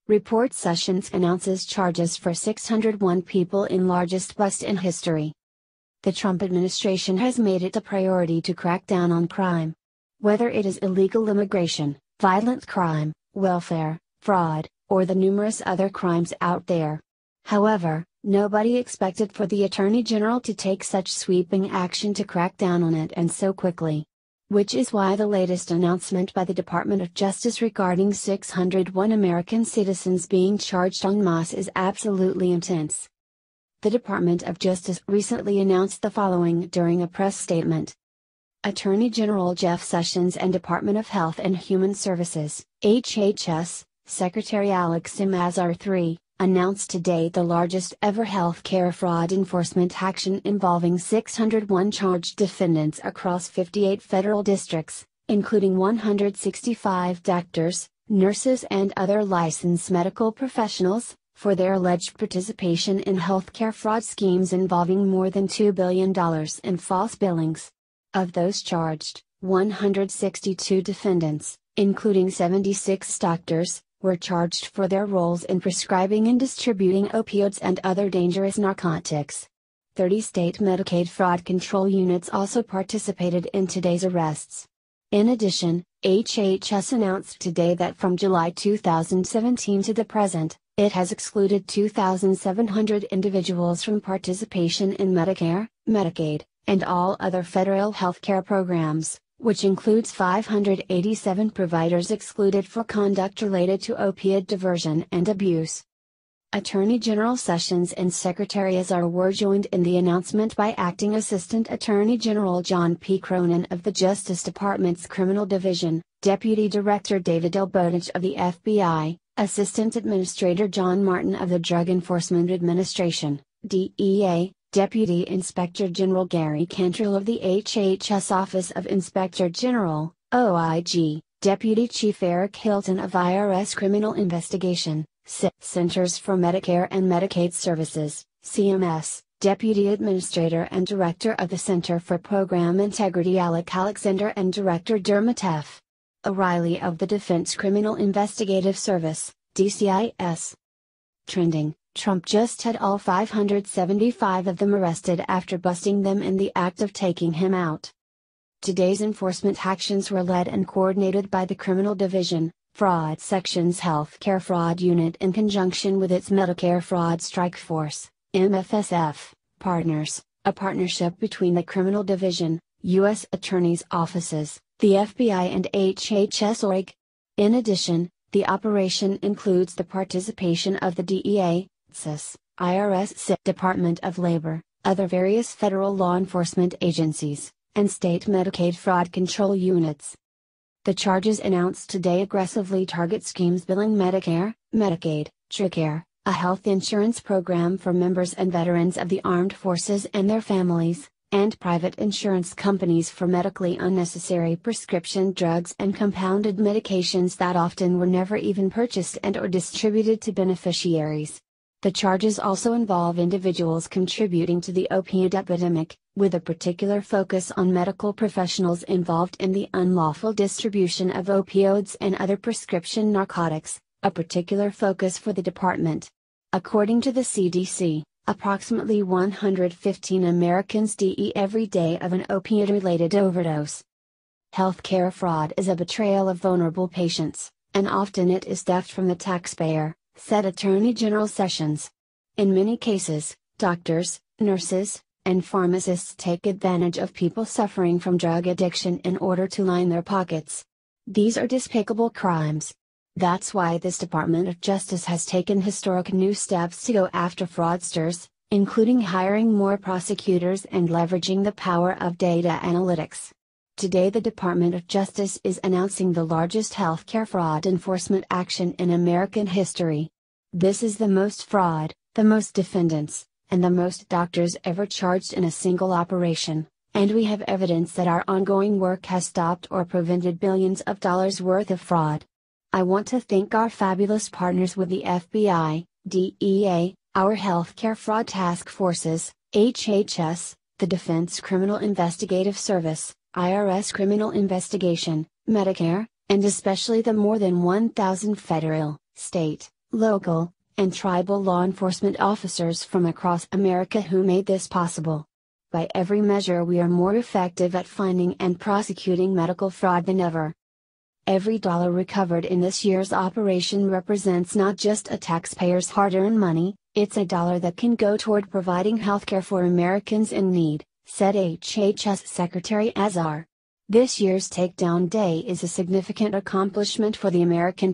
Report Sessions announces charges for 601 people in largest bust in history. The Trump administration has made it a priority to crack down on crime. Whether it is illegal immigration, violent crime, welfare, fraud, or the numerous other crimes out there. However, nobody expected for the Attorney General to take such sweeping action to crack down on it and so quickly. Which is why the latest announcement by the Department of Justice regarding 601 American citizens being charged en masse is absolutely intense. The Department of Justice recently announced the following during a press statement. Attorney General Jeff Sessions and Department of Health and Human Services, HHS, Secretary Alec Azar III, announced today the largest ever healthcare fraud enforcement action involving 601 charged defendants across 58 federal districts, including 165 doctors, nurses and other licensed medical professionals, for their alleged participation in healthcare fraud schemes involving more than $2 billion in false billings. Of those charged, 162 defendants, including 76 doctors, were charged for their roles in prescribing and distributing opioids and other dangerous narcotics. 30 state Medicaid fraud control units also participated in today's arrests. In addition, HHS announced today that from July 2017 to the present, it has excluded 2,700 individuals from participation in Medicare, Medicaid, and all other federal healthcare programs, which includes 587 providers excluded for conduct related to opioid diversion and abuse. Attorney General Sessions and Secretary Azar were joined in the announcement by Acting Assistant Attorney General John P. Cronan of the Justice Department's Criminal Division, Deputy Director David L. Bowdich of the FBI, Assistant Administrator John Martin of the Drug Enforcement Administration, DEA, Deputy Inspector General Gary Cantrell of the HHS Office of Inspector General, OIG, Deputy Chief Eric Hylton of IRS Criminal Investigation, Centers for Medicare and Medicaid Services, CMS, Deputy Administrator and Director of the Center for Program Integrity Alec Alexander and Director Dermot F. O'Reilly of the Defense Criminal Investigative Service, DCIS. Trending: Trump just had all 575 of them arrested after busting them in the act of taking him out. Today's enforcement actions were led and coordinated by the Criminal Division, Fraud Section's Healthcare Fraud Unit in conjunction with its Medicare Fraud Strike Force, MFSF, partners, a partnership between the Criminal Division, U.S. Attorney's Offices, the FBI and HHS org. In addition, the operation includes the participation of the DEA, DCIS, IRS, Department of Labor, other various federal law enforcement agencies, and state Medicaid fraud control units. The charges announced today aggressively target schemes billing Medicare, Medicaid, TRICARE, a health insurance program for members and veterans of the armed forces and their families, and private insurance companies for medically unnecessary prescription drugs and compounded medications that often were never even purchased and/or distributed to beneficiaries. The charges also involve individuals contributing to the opioid epidemic, with a particular focus on medical professionals involved in the unlawful distribution of opioids and other prescription narcotics, a particular focus for the department. According to the CDC, approximately 115 Americans die every day of an opioid-related overdose. Healthcare fraud is a betrayal of vulnerable patients, and often it is theft from the taxpayer, said Attorney General Sessions. In many cases, doctors, nurses, and pharmacists take advantage of people suffering from drug addiction in order to line their pockets. These are despicable crimes. That's why this Department of Justice has taken historic new steps to go after fraudsters, including hiring more prosecutors and leveraging the power of data analytics. Today the Department of Justice is announcing the largest healthcare fraud enforcement action in American history. This is the most fraud, the most defendants, and the most doctors ever charged in a single operation, and we have evidence that our ongoing work has stopped or prevented billions of dollars worth of fraud. I want to thank our fabulous partners with the FBI, DEA, our healthcare fraud task forces, HHS, the Defense Criminal Investigative Service, IRS Criminal Investigation, Medicare, and especially the more than 1,000 federal, state, local, and tribal law enforcement officers from across America who made this possible. By every measure, we are more effective at finding and prosecuting medical fraud than ever. Every dollar recovered in this year's operation represents not just a taxpayer's hard-earned money, it's a dollar that can go toward providing healthcare for Americans in need, said HHS Secretary Azar. This year's Takedown Day is a significant accomplishment for the American